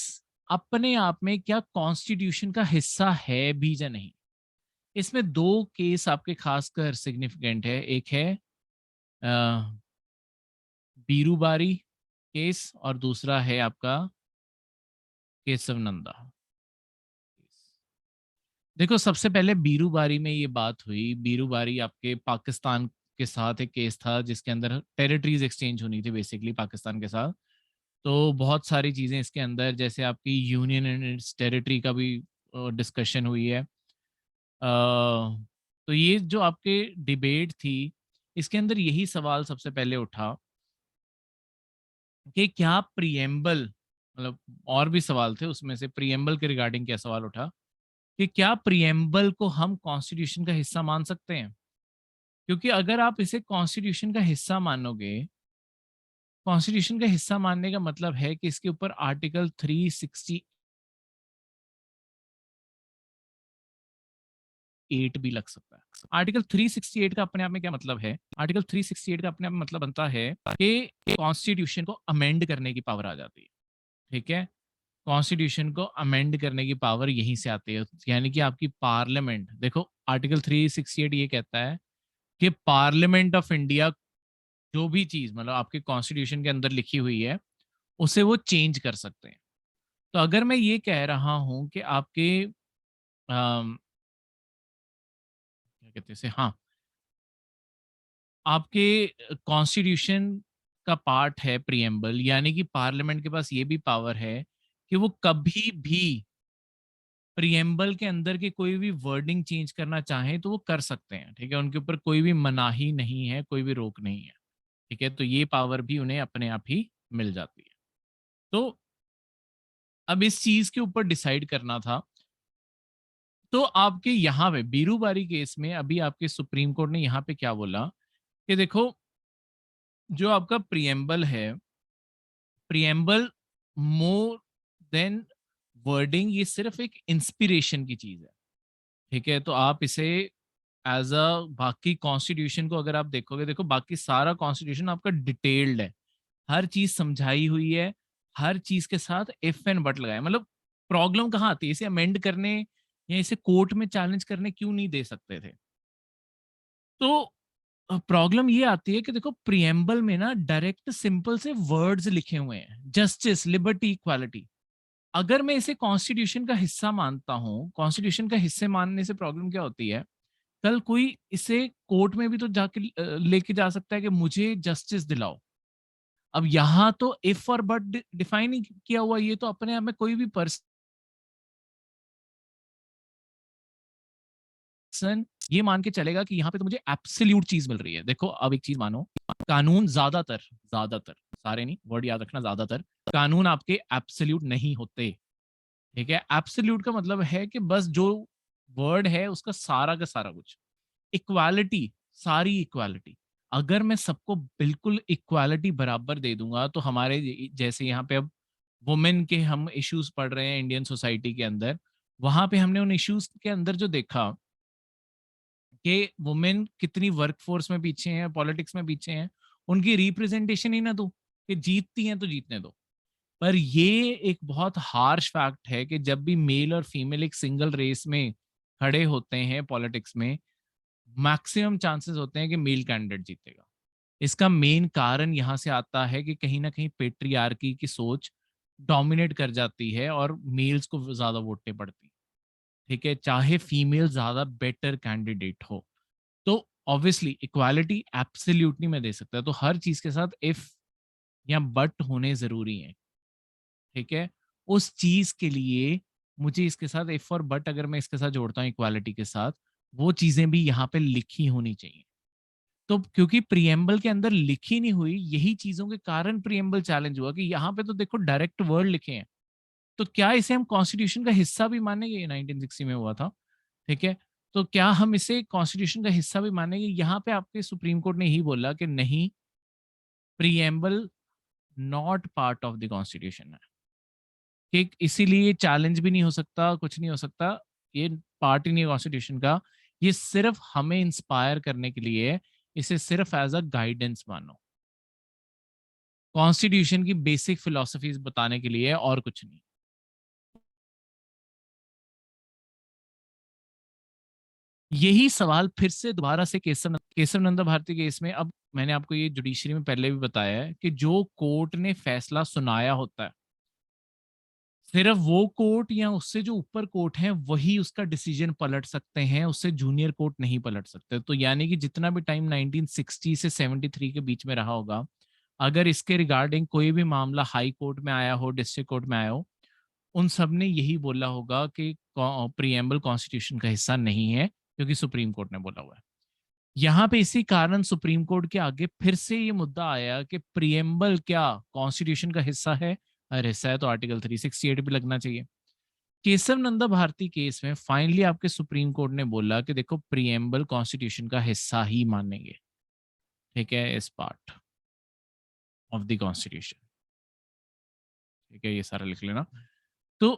अपने आप में क्या कॉन्स्टिट्यूशन का हिस्सा है भी या नहीं? इसमें दो केस आपके खासकर सिग्निफिकेंट है। एक है बीरूबारी केस, और दूसरा है आपका केशव नंदा केस। देखो सबसे पहले बीरूबारी में ये बात हुई। बीरूबारी आपके पाकिस्तान के साथ एक केस था जिसके अंदर टेरिटरीज एक्सचेंज होनी थी बेसिकली पाकिस्तान के साथ। तो बहुत सारी चीजें इसके अंदर, जैसे आपकी यूनियन एंड इट्स टेरिटरी का भी डिस्कशन हुई है। तो ये जो आपके डिबेट थी, इसके अंदर यही सवाल सबसे पहले उठा कि क्या प्रिएम्बल, मतलब और भी सवाल थे उसमें से, प्रिएम्बल के रिगार्डिंग क्या सवाल उठा कि क्या प्रिएम्बल को हम कॉन्स्टिट्यूशन का हिस्सा मान सकते हैं? क्योंकि अगर आप इसे कॉन्स्टिट्यूशन का हिस्सा मानोगे, कॉन्स्टिट्यूशन का हिस्सा मानने का मतलब है कि इसके ऊपर आर्टिकल 368 भी लग सकता है। आर्टिकल 368 का अपने आप में क्या मतलब है? आर्टिकल 368 का अपने आप में मतलब बनता है कि कॉन्स्टिट्यूशन को अमेंड करने की पावर आ जाती है। ठीक है, कॉन्स्टिट्यूशन को अमेंड करने की पावर यहीं से आती है। यानी कि आपकी पार्लियामेंट, देखो आर्टिकल 368 ये कहता है कि पार्लियामेंट ऑफ इंडिया जो भी चीज मतलब आपके कॉन्स्टिट्यूशन के अंदर लिखी हुई है उसे वो चेंज कर सकते हैं। तो अगर मैं ये कह रहा हूं कि आपके क्या कहते हैं इसे, हाँ, आपके कॉन्स्टिट्यूशन का पार्ट है प्रिएम्बल, यानी कि पार्लियामेंट के पास ये भी पावर है कि वो कभी भी प्रिएम्बल के अंदर की कोई भी वर्डिंग चेंज करना चाहें तो वो कर सकते हैं। ठीक है, उनके ऊपर कोई भी मनाही नहीं है, कोई भी रोक नहीं है। ठीक है, तो ये पावर भी उन्हें अपने आप ही मिल जाती है। तो अब इस चीज के ऊपर डिसाइड करना था। तो आपके यहाँ पे बीरूबारी केस में अभी आपके सुप्रीम कोर्ट ने यहाँ पे क्या बोला कि देखो, जो आपका प्रिएम्बल है, प्रिएम्बल मोर देन वर्डिंग, ये सिर्फ एक इंस्पिरेशन की चीज है। ठीक है, तो आप इसे एज अ, बाकी कॉन्स्टिट्यूशन को अगर आप देखोगे, देखो बाकी सारा कॉन्स्टिट्यूशन आपका डिटेल्ड है, हर चीज समझाई हुई है, हर चीज के साथ इफ एंड बट लगाया। मतलब प्रॉब्लम कहाँ आती है, इसे अमेंड करने या इसे कोर्ट में चैलेंज करने क्यों नहीं दे सकते थे? तो प्रॉब्लम ये आती है कि देखो प्रिएम्बल में ना डायरेक्ट सिंपल से वर्ड्स लिखे हुए हैं, जस्टिस, लिबर्टी, इक्वालिटी। अगर मैं इसे कॉन्स्टिट्यूशन का हिस्सा मानता हूँ, कॉन्स्टिट्यूशन का हिस्से मानने से प्रॉब्लम क्या होती है, कल कोई इसे कोर्ट में भी तो जाके लेके जा सकता है कि मुझे जस्टिस दिलाओ। अब यहाँ तो इफ और बट डिफाइन ही किया हुआ, ये तो अपने आप में कोई भी पर्सन ये मान के चलेगा कि यहाँ पे तो मुझे एब्सोल्यूट चीज मिल रही है। देखो अब एक चीज मानो, कानून ज्यादातर, ज्यादातर, सारे नहीं, वर्ड याद रखना, ज्यादातर कानून आपके एब्सोल्यूट नहीं होते। ठीक है, एब्सोल्यूट का मतलब है कि बस जो वर्ड है उसका सारा का सारा कुछ, इक्वालिटी, सारी इक्वालिटी। अगर मैं सबको बिल्कुल इक्वालिटी बराबर दे दूंगा तो हमारे जैसे यहाँ पे अब वुमेन के हम इश्यूज पढ़ रहे हैं इंडियन सोसाइटी के अंदर, वहां पे हमने उन इश्यूज के अंदर जो देखा कि वुमेन कितनी वर्कफोर्स में पीछे हैं, पॉलिटिक्स में पीछे हैं, उनकी रिप्रेजेंटेशन ही ना दो, कि जीतती हैं तो जीतने दो। पर ये एक बहुत हार्श फैक्ट है कि जब भी मेल और फीमेल एक सिंगल रेस में खड़े होते हैं पॉलिटिक्स में, मैक्सिमम चांसेस होते हैं कि मेल कैंडिडेट जीतेगा। इसका मेन कारण यहाँ से आता है कि कहीं ना कहीं पेट्रियार्की की सोच डोमिनेट कर जाती है और मेल्स को ज्यादा वोटें पड़ती हैं। ठीक है, चाहे फीमेल ज्यादा बेटर कैंडिडेट हो। तो ऑब्वियसली इक्वालिटी एब्सोल्यूट नहीं मैं दे सकता, तो हर चीज के साथ इफ या बट होने जरूरी है। ठीक है, उस चीज के लिए मुझे इसके साथ इफ और बट अगर मैं इसके साथ जोड़ता हूँ इक्वालिटी के साथ, वो चीजें भी यहाँ पे लिखी होनी चाहिए। तो क्योंकि प्रिएम्बल के अंदर लिखी नहीं हुई, यही चीजों के कारण प्रिएम्बल चैलेंज हुआ कि यहाँ पे तो देखो डायरेक्ट वर्ड लिखे हैं, तो क्या इसे हम कॉन्स्टिट्यूशन का हिस्सा भी मानेंगे? ये 1960 में हुआ था। ठीक है, तो क्या हम इसे कॉन्स्टिट्यूशन का हिस्सा भी मानेंगे? यहाँ पे आपके सुप्रीम कोर्ट ने ही बोला कि नहीं, preamble not part of the constitution है। कि इसीलिए चैलेंज भी नहीं हो सकता, कुछ नहीं हो सकता, ये पार्ट ही नहीं है कॉन्स्टिट्यूशन का। ये सिर्फ हमें इंस्पायर करने के लिए है, इसे सिर्फ एज अ गाइडेंस मानो, कॉन्स्टिट्यूशन की बेसिक फिलोसफीज बताने के लिए है, और कुछ नहीं। यही सवाल फिर से दोबारा से केशव नंदा भारती केस में, अब मैंने आपको ये जुडिशरी में पहले भी बताया है कि जो कोर्ट ने फैसला सुनाया होता है, सिर्फ वो कोर्ट या उससे जो ऊपर कोर्ट है वही उसका डिसीजन पलट सकते हैं, उससे जूनियर कोर्ट नहीं पलट सकते। तो यानी कि जितना भी टाइम 1960 से 73 के बीच में रहा होगा, अगर इसके रिगार्डिंग कोई भी मामला हाई कोर्ट में आया हो, डिस्ट्रिक्ट कोर्ट में आया हो, उन सब ने यही बोला होगा कि प्रीएम्बल कॉन्स्टिट्यूशन का हिस्सा नहीं है, क्योंकि सुप्रीम कोर्ट ने बोला हुआ है। यहाँ पे इसी कारण सुप्रीम कोर्ट के आगे फिर से ये मुद्दा आया कि प्रीएम्बल क्या कॉन्स्टिट्यूशन का हिस्सा है? अगर हिस्सा है तो आर्टिकल 368 भी लगना चाहिए। केशव नंदा भारती केस में फाइनली आपके सुप्रीम कोर्ट ने बोला कि देखो प्रीएम्बल कॉन्स्टिट्यूशन का हिस्सा ही मानेंगे, ठीक है, इस पार्ट ऑफ द कॉन्स्टिट्यूशन, ठीक है, ये सारा लिख लेना। तो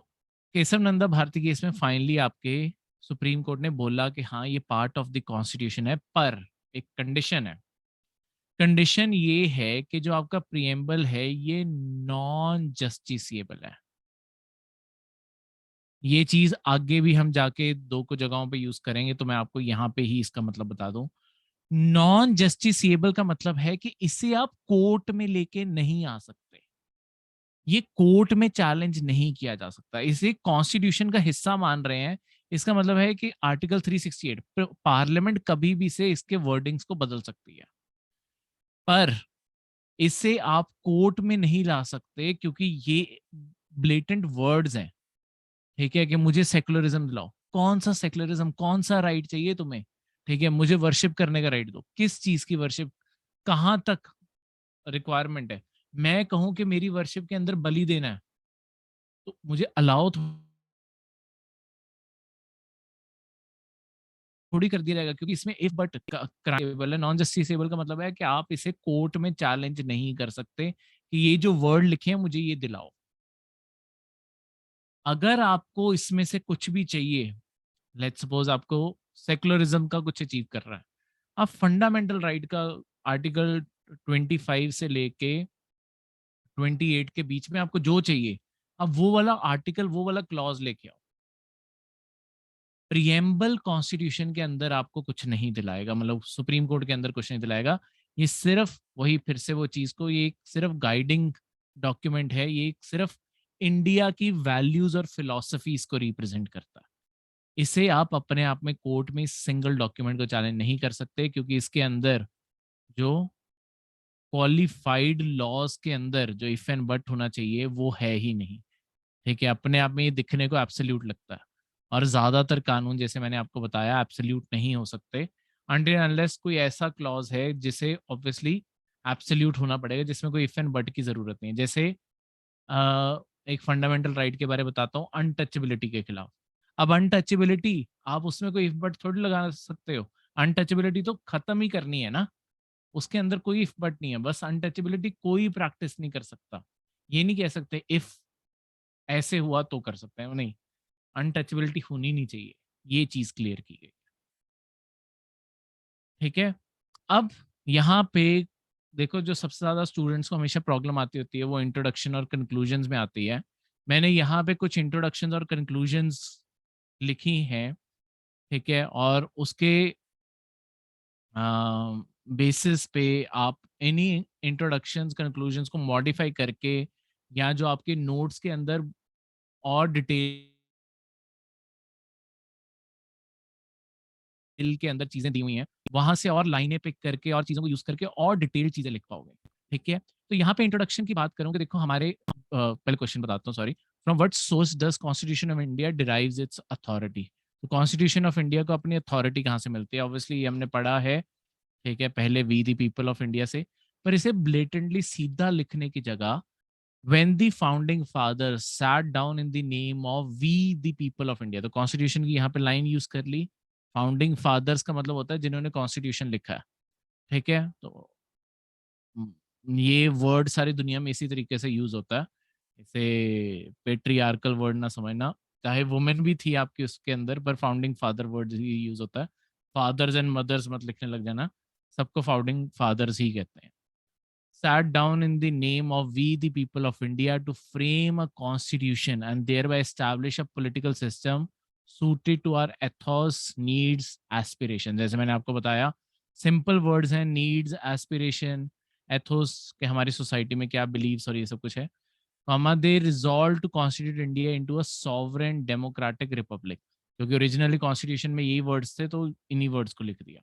केशव नंदा भारती केस में फाइनली आपके सुप्रीम कोर्ट ने बोला कि हाँ ये पार्ट ऑफ द कॉन्स्टिट्यूशन है, पर एक कंडीशन है। कंडीशन ये है कि जो आपका प्रीएम्बल है ये नॉन जस्टिसिएबल है। ये चीज आगे भी हम जाके दो को जगहों पे यूज करेंगे, तो मैं आपको यहाँ पे ही इसका मतलब बता दूं। नॉन जस्टिसिएबल का मतलब है कि इसे आप कोर्ट में लेके नहीं आ सकते, ये कोर्ट में चैलेंज नहीं किया जा सकता, इसे कॉन्स्टिट्यूशन का हिस्सा मान रहे हैं। इसका मतलब है कि आर्टिकल 368 पार्लियामेंट कभी भी से इसके वर्डिंग्स को बदल सकती है, पर इसे आप कोर्ट में नहीं ला सकते, क्योंकि ये ब्लेटेंट वर्ड्स हैं, ठीक है, कि मुझे सेकुलरिज्म दिलाओ। कौन सा सेकुलरिज्म, कौन सा राइट चाहिए तुम्हें? ठीक है, मुझे वर्शिप करने का राइट दो। किस चीज की वर्शिप, कहां तक रिक्वायरमेंट है? मैं कहूं कि मेरी वर्शिप के अंदर बलि देना है, तो मुझे अलाउ थोड़ी कर दिया जाएगा, क्योंकि इसमें इफ बट क्राइबल है। नॉन जस्टिसेबल का मतलब है कि आप इसे कोर्ट में चैलेंज नहीं कर सकते कि ये जो वर्ड लिखे हैं मुझे ये दिलाओ। अगर आपको इसमें से कुछ भी चाहिए, लेट्स सपोज आपको सेकुलरिज्म का कुछ अचीव कर रहा है, आप फंडामेंटल राइट का आर्टिकल 25 से लेके 28 के बीच में आपको जो चाहिए, अब वो वाला आर्टिकल, वो वाला क्लॉज लेके आओ। प्रिएम्बल कॉन्स्टिट्यूशन के अंदर आपको कुछ नहीं दिलाएगा, मतलब सुप्रीम कोर्ट के अंदर कुछ नहीं दिलाएगा। ये सिर्फ वही, फिर से वो चीज को, ये एक सिर्फ गाइडिंग डॉक्यूमेंट है, ये एक सिर्फ इंडिया की वैल्यूज और फिलॉसफीज को रिप्रेजेंट करता है। इसे आप अपने आप में कोर्ट में सिंगल डॉक्यूमेंट को चैलेंज नहीं कर सकते, क्योंकि इसके अंदर जो क्वालिफाइड लॉज के अंदर जो इफ एंड बट होना चाहिए वो है ही नहीं, ठीक है। अपने आप में ये दिखने को एब्सोल्यूट लगता है, और ज्यादातर कानून जैसे मैंने आपको बताया एब्सोल्यूट नहीं हो सकते अनटिल अनलेस कोई ऐसा क्लॉज है जिसे ऑब्वियसली एब्सोल्यूट होना पड़ेगा, जिसमें कोई इफ एंड बट की जरूरत नहीं है। जैसे एक फंडामेंटल राइट के बारे में बताता हूँ, अनटचेबिलिटी के खिलाफ। अब अनटचेबिलिटी, आप उसमें कोई इफ बट थोड़ी लगा सकते हो। अनटचेबिलिटी तो खत्म ही करनी है ना, उसके अंदर कोई इफ बट नहीं है, बस अनटचेबिलिटी कोई प्रैक्टिस नहीं कर सकता। ये नहीं कह सकते इफ ऐसे हुआ तो कर सकते हैं, नहीं, अनटचेबिलिटी होनी नहीं चाहिए, ये चीज क्लियर की गई, ठीक है। अब यहाँ पे देखो, जो सबसे ज्यादा स्टूडेंट्स को हमेशा प्रॉब्लम आती होती है वो इंट्रोडक्शन और कंक्लूजन्स में आती है। मैंने यहाँ पे कुछ इंट्रोडक्शंस और कंक्लूजन्स लिखी हैं, ठीक है, और उसके बेसिस पे आप एनी इंट्रोडक्शंस कंक्लूजन्स को मॉडिफाई करके, या जो आपके नोट्स के अंदर और डिटेल के अंदर चीजें दी हुई हैं, वहां से और लाइनें पिक करके और चीजों को यूज करके और डिटेल चीजें लिख पाओगे, ठीक है। तो यहाँ पे इंट्रोडक्शन की बात करूँ कि देखो हमारे पहले क्वेश्चन बताता हूँ, sorry. From what source does constitution of India derives it's authority? तो कॉन्स्टिट्यूशन ऑफ इंडिया को अपनी अथॉरिटी कहाँ से मिलती है? ऑब्वियसली ये हमने पढ़ा है, ठीक है, पहले we the people of India से। पर इसे ब्लेटेंटली सीधा लिखने की जगह when the founding fathers sat down in the name of we the people of India, तो कॉन्स्टिट्यूशन की यहाँ पे लाइन यूज कर ली। फाउंडिंग फादर्स का मतलब होता है जिन्होंने कॉन्स्टिट्यूशन लिखा है, ठीक है। तो ये वर्ड सारी दुनिया में इसी तरीके से यूज होता है, इसे पेट्रियार्कल वर्ड ना समझना, चाहे वुमेन भी थी आपकी उसके अंदर, पर फाउंडिंग फादर वर्ड ही यूज होता है। फादर्स एंड मदर्स मत लिखने लग जाना, सबको फाउंडिंग फादर्स ही कहते हैं। sat down in the name of we the people of India to frame a constitution and thereby establish a political system suited to our ethos, needs, aspirations। जैसे मैंने आपको बताया, सिंपल वर्ड्स हैं, नीड्स, एस्पिरेशन, एथोस के हमारी सोसाइटी में क्या बिलीव्स और ये सब कुछ है। Comma they resolve to constitute India into a sovereign democratic republic, क्योंकि ओरिजिनली कॉन्स्टिट्यूशन में यही वर्ड्स थे तो इन्हीं वर्ड्स को लिख दिया,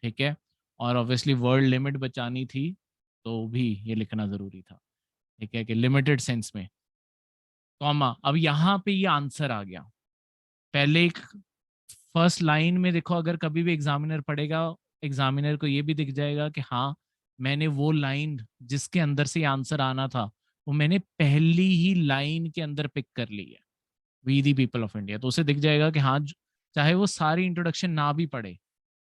ठीक है। और ऑब्वियसली वर्ड लिमिट बचानी थी तो भी ये लिखना जरूरी था, ठीक है, कि लिमिटेड सेंस में, कॉमा। अब यहाँ पे ये आंसर आ गया। पहले एक फर्स्ट लाइन में देखो, अगर कभी भी एग्जामिनर पढ़ेगा, एग्जामिनर को ये भी दिख जाएगा कि हाँ, मैंने वो लाइन जिसके अंदर से आंसर आना था वो मैंने पहली ही लाइन के अंदर पिक कर ली है, we the people of India. तो उसे दिख जाएगा कि हाँ, चाहे वो सारी इंट्रोडक्शन ना भी पढ़े,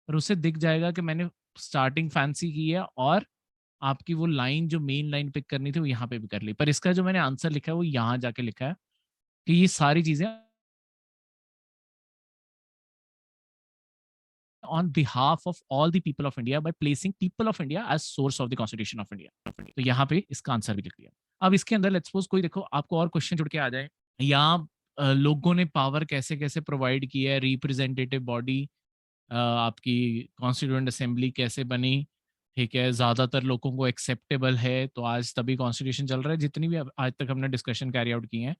पर उसे दिख जाएगा कि मैंने स्टार्टिंग फैंसी की है और आपकी वो लाइन जो मेन लाइन पिक करनी थी वो यहाँ पे भी कर ली। पर इसका जो मैंने आंसर लिखा है वो यहाँ जाके लिखा है कि ये सारी चीजें on behalf of all the people of India by placing people of India as source of the constitution of India। तो यहाँ पे इसका आंसर भी लिख दिया। अब इसके अंदर लेट्स सपोज कोई देखो आपको और क्वेश्चन जुड़ के आ जाए, या लोगों ने पावर कैसे कैसे प्रोवाइड की है, रिप्रेजेंटेटिव बॉडी आपकी कॉन्स्टिट्यूएंट असेंबली कैसे बनी, ठीक है, ज्यादातर लोगों को एक्सेप्टेबल है, तो आज तभी कॉन्स्टिट्यूशन चल रहा है। जितनी भी आज तक हमने डिस्कशन कैरी आउट की हैं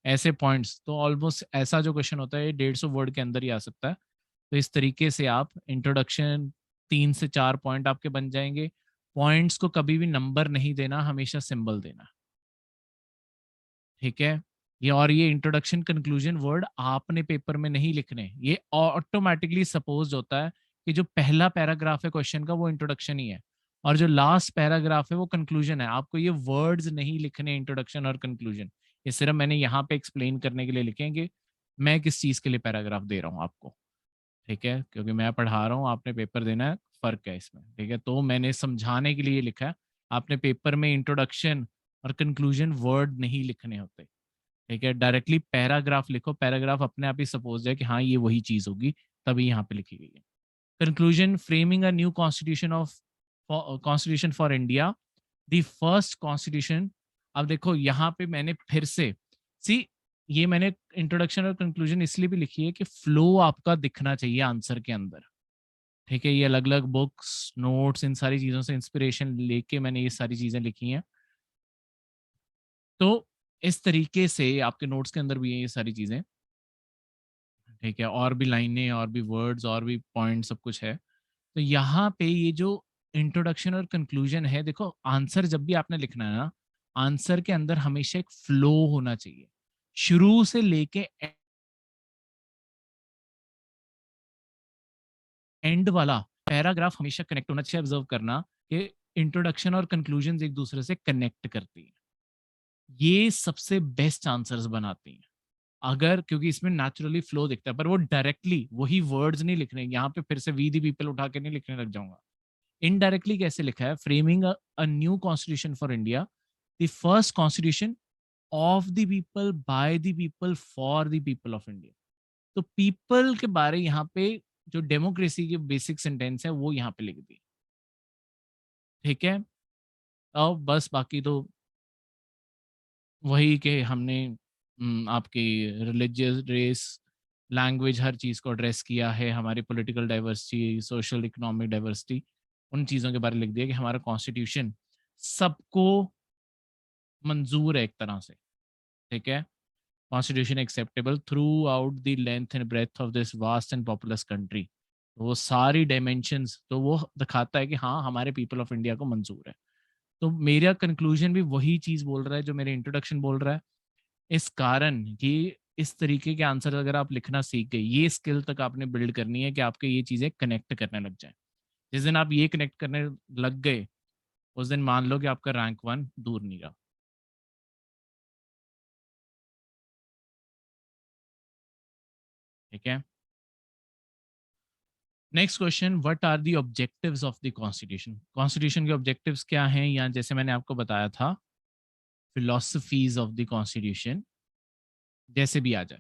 ऐसे पॉइंट्स, तो ऑलमोस्ट ऐसा जो क्वेश्चन होता है 150 वर्ड के अंदर ही आ सकता है। तो इस तरीके से आप इंट्रोडक्शन 3 से 4 पॉइंट आपके बन जाएंगे। पॉइंट्स को कभी भी नंबर नहीं देना, हमेशा सिंबल देना, ठीक है। ये और ये इंट्रोडक्शन कंक्लूजन वर्ड आपने पेपर में नहीं लिखने, ये ऑटोमेटिकली सपोज होता है कि जो पहला पैराग्राफ है क्वेश्चन का वो इंट्रोडक्शन ही है, और जो लास्ट पैराग्राफ है वो कंक्लूजन है। आपको ये वर्ड्स नहीं लिखने इंट्रोडक्शन और कंक्लूजन, ये सिर्फ मैंने यहाँ पे एक्सप्लेन करने के लिए लिखेंगे मैं किस चीज के लिए पैराग्राफ दे रहा हूँ आपको, ठीक है, क्योंकि मैं पढ़ा रहा हूँ, आपने पेपर देना है, फर्क है इसमें, ठीक है। तो मैंने समझाने के लिए लिखा है, आपने पेपर में इंट्रोडक्शन और कंक्लूजन वर्ड नहीं लिखने होते, ठीक है। डायरेक्टली पैराग्राफ लिखो, पैराग्राफ अपने आप ही सपोज है कि हाँ ये वही चीज होगी, तभी यहाँ पे लिखी गई है। Conclusion, framing a new constitution of constitution for India, the first constitution. अब देखो यहाँ पे मैंने फिर से सी, ये मैंने इंट्रोडक्शन और कंक्लूजन इसलिए भी लिखी है कि फ्लो आपका दिखना चाहिए आंसर के अंदर, ठीक है। ये अलग अलग बुक्स नोट्स इन सारी चीजों से इंस्पिरेशन लेके मैंने ये सारी चीजें लिखी हैं। तो इस तरीके से आपके नोट्स के अंदर भी है ये सारी चीजें, ठीक है, और भी लाइनें और भी वर्ड्स और भी पॉइंट सब कुछ है। तो यहाँ पे ये जो इंट्रोडक्शन और कंक्लूजन है, देखो आंसर जब भी आपने लिखना है ना, आंसर के अंदर हमेशा एक फ्लो होना चाहिए, शुरू से लेके एंड वाला पैराग्राफ हमेशा कनेक्ट होना चाहिए। ऑब्जर्व करना कि इंट्रोडक्शन और कंक्लूजन एक दूसरे से कनेक्ट करती है, ये सबसे बेस्ट आंसर्स बनाती हैं। अगर, क्योंकि इसमें नेचुरली फ्लो दिखता है, पर वो डायरेक्टली वही वर्ड्स नहीं लिखने, यहाँ पे फिर से वी दी पीपल उठा के नहीं लिखने लग जाऊंगा। इनडायरेक्टली कैसे लिखा है, framing a new constitution for India, the first constitution of the people by the people for the people of India. तो पीपल के बारे यहाँ पे जो डेमोक्रेसी के बेसिक सेंटेंस है वो यहाँ पे लिख दी, ठीक है। अब बस बाकी तो वही कि हमने आपकी रिलीजियस, रेस, लैंग्वेज, हर चीज़ को एड्रेस किया है, हमारी political diversity, social economic diversity, उन चीज़ों के बारे में लिख दिया कि हमारा कॉन्स्टिट्यूशन सबको मंजूर है एक तरह से, ठीक है। Constitution acceptable throughout the length and breadth of this vast and populous country. तो वो सारी डायमेंशंस तो वो दिखाता है कि हाँ हमारे पीपल ऑफ इंडिया को मंजूर है। तो मेरा कंक्लूजन भी वही चीज़ बोल रहा है जो मेरे इंट्रोडक्शन बोल रहा है। इस कारण कि इस तरीके के आंसर अगर आप लिखना सीख गए, ये स्किल तक आपने बिल्ड करनी है कि आपके ये चीज़ें कनेक्ट करने लग जाए। जिस दिन आप ये कनेक्ट करने लग गए, उस दिन मान लो कि आपका रैंक 1 दूर नहीं रहा, ठीक है। Next question, what are the objectives of the constitution. Constitution के ऑब्जेक्टिव्स क्या हैं, या जैसे मैंने आपको बताया था, फिलोसफीज ऑफ द कॉन्स्टिट्यूशन, जैसे भी आ जाए।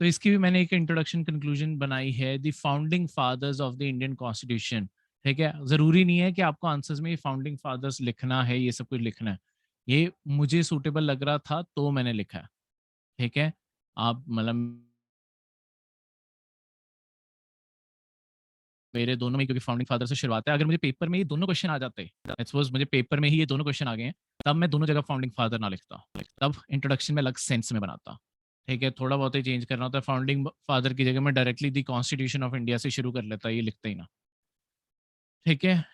तो इसकी भी मैंने एक इंट्रोडक्शन कंक्लूजन बनाई है, the founding fathers of the Indian constitution, ठीक है। जरूरी नहीं है कि आपको आंसर्स में ये फाउंडिंग फादर्स लिखना है, ये सब कुछ लिखना है, ये मुझे सूटेबल लग रहा था तो मैंने लिखा है, ठीक है। आप मतलब मेरे दोनों में, क्योंकि फाउंडिंग फादर से शुरुआत है, अगर मुझे पेपर में ये दोनों क्वेश्चन आ जाते, लेट्स सपोज मुझे पेपर में ही ये दोनों क्वेश्चन आ गए हैं, तब मैं दोनों जगह फाउंडिंग फादर ना लिखता, तब इंट्रोडक्शन में अलग सेंस में बनाता। ठीक है, थोड़ा बहुत ही चेंज करना होता है, फाउंडिंग फादर की जगह मैं directly the constitution of India से शुरू कर लेता, ये लिखता ही ना। ठीक है,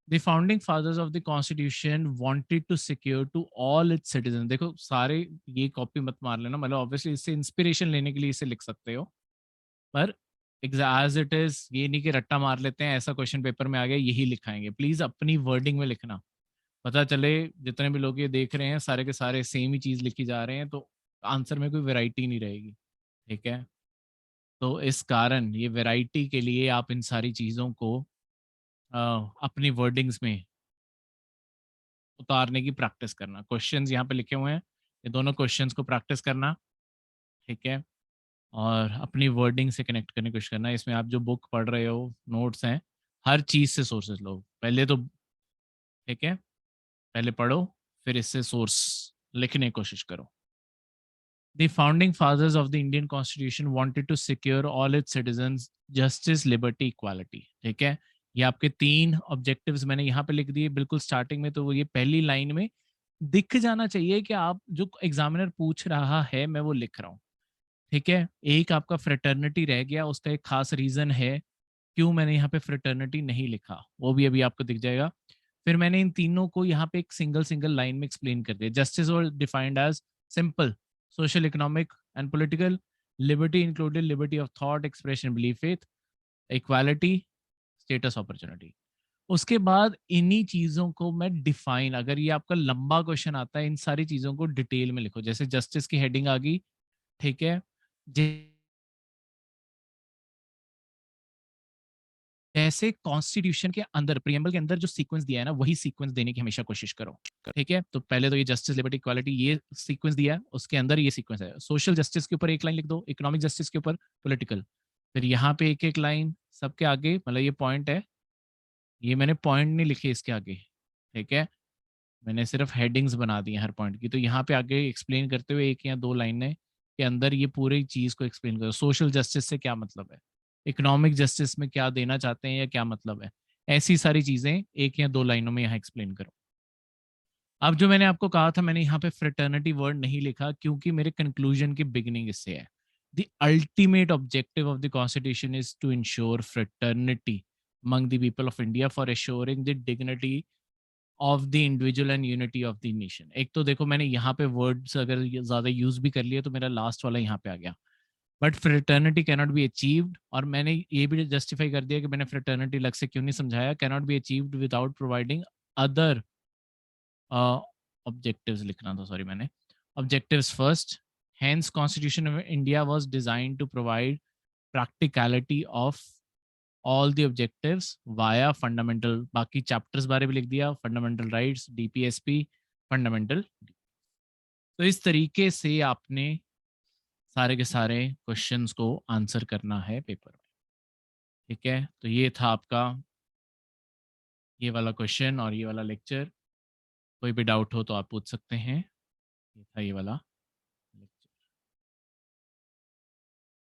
the founding fathers of the constitution wanted to secure to all its citizen. देखो सारे, ये कॉपी मत मार लेना, मतलब ऑब्वियसली इससे इंस्पिरेशन लेने के लिए इसे लिख सकते हो, पर एज इट इज ये नहीं कि रट्टा मार लेते हैं, ऐसा क्वेश्चन पेपर में आ गया यही लिखाएंगे। प्लीज अपनी वर्डिंग में लिखना, पता चले जितने भी लोग ये देख रहे हैं सारे के सारे सेम ही चीज लिखी जा रहे हैं, तो आंसर में कोई वैरायटी नहीं रहेगी। ठीक है, तो इस कारण ये वैरायटी के लिए आप इन सारी चीजों को अपनी वर्डिंग्स में उतारने की प्रैक्टिस करना। क्वेश्चंस यहाँ पे लिखे हुए हैं, ये दोनों क्वेश्चंस को प्रैक्टिस करना। ठीक है, और अपनी वर्डिंग से कनेक्ट करने की कोशिश करना। इसमें आप जो बुक पढ़ रहे हो, नोट्स हैं, हर चीज से सोर्सेस लो पहले तो। ठीक है, पहले पढ़ो, फिर इससे सोर्स लिखने की कोशिश करो। The founding fathers of the Indian Constitution wanted to secure all its citizens justice, liberty, equality। ठीक है, ये आपके 3 ऑब्जेक्टिव्स मैंने यहाँ पे लिख दिए बिल्कुल स्टार्टिंग में, तो वो ये पहली लाइन में दिख जाना चाहिए कि आप जो एग्जामिनर पूछ रहा है मैं वो लिख रहा हूँ। ठीक है, एक आपका फ्रेटर्निटी रह गया, उसका एक खास रीजन है क्यों मैंने यहाँ पे फ्रेटर्निटी नहीं लिखा, वो भी अभी आपको दिख जाएगा। फिर मैंने इन तीनों को यहाँ पे एक सिंगल सिंगल लाइन में एक्सप्लेन कर दिया। जस्टिस और defined as simple, social, economic and political. Liberty included liberty of thought, expression, belief, faith. Equality, status, opportunity. उसके बाद इन्हीं चीजों को मैं डिफाइन, अगर ये आपका लंबा क्वेश्चन आता है इन सारी चीजों को डिटेल में लिखो। जैसे जस्टिस की हेडिंग आ गई, ठीक है, ऐसे कॉन्स्टिट्यूशन के अंदर, प्रियम्बल के अंदर जो सीक्वेंस दिया है ना, वही सीक्वेंस देने की हमेशा कोशिश करो। ठीक है, तो पहले तो ये जस्टिस, लिबर्टी, इक्वालिटी, ये सीक्वेंस दिया है, उसके अंदर ये सीक्वेंस है। सोशल जस्टिस के ऊपर एक लाइन लिख दो, इकोनॉमिक जस्टिस के ऊपर पॉलिटिकल, फिर यहाँ पे एक एक लाइन सबके आगे, मतलब ये पॉइंट है, ये मैंने पॉइंट नहीं लिखे इसके आगे। ठीक है, मैंने सिर्फ हेडिंग्स बना दी हैं हर पॉइंट की, तो यहाँ पे आगे एक्सप्लेन करते हुए एक या दो लाइनें के अंदर ये पूरी चीज को एक्सप्लेन करो। सोशल जस्टिस से क्या मतलब है, इकोनॉमिक जस्टिस में क्या देना चाहते हैं या क्या मतलब है, ऐसी सारी चीजें एक या दो लाइनों में यहाँ एक्सप्लेन करो। अब जो मैंने आपको कहा था, मैंने यहाँ पे फ्रेटर्निटी वर्ड नहीं लिखा क्योंकि मेरे कंक्लूजन की बिगिनिंग इससे है। The ultimate objective of the constitution is to ensure fraternity among the people of India for assuring the dignity of the individual and unity of the nation. एक तो देखो मैंने यहाँ पे वर्ड्स अगर ज्यादा यूज भी कर लिए तो मेरा लास्ट वाला यहाँ पे आ गया, but fraternity cannot be achieved, और मैंने ये भी जस्टिफाई कर दिया कि मैंने फ्रेटर्निटी अलग से क्यों नहीं समझाया, cannot be achieved without providing other objectives लिखना था, सॉरी मैंने objectives first. Hence constitution of India was designed to provide practicality of all the objectives via fundamental, बाकी चैप्टर्स बारे में लिख दिया, फंडामेंटल राइट्स, डीपीएसपी, फंडामेंटल। तो इस तरीके से आपने सारे के सारे क्वेश्चंस को आंसर करना है पेपर में। ठीक है, तो ये था आपका ये वाला क्वेश्चन और ये वाला लेक्चर। कोई भी डाउट हो तो आप पूछ सकते हैं, ये था ये वाला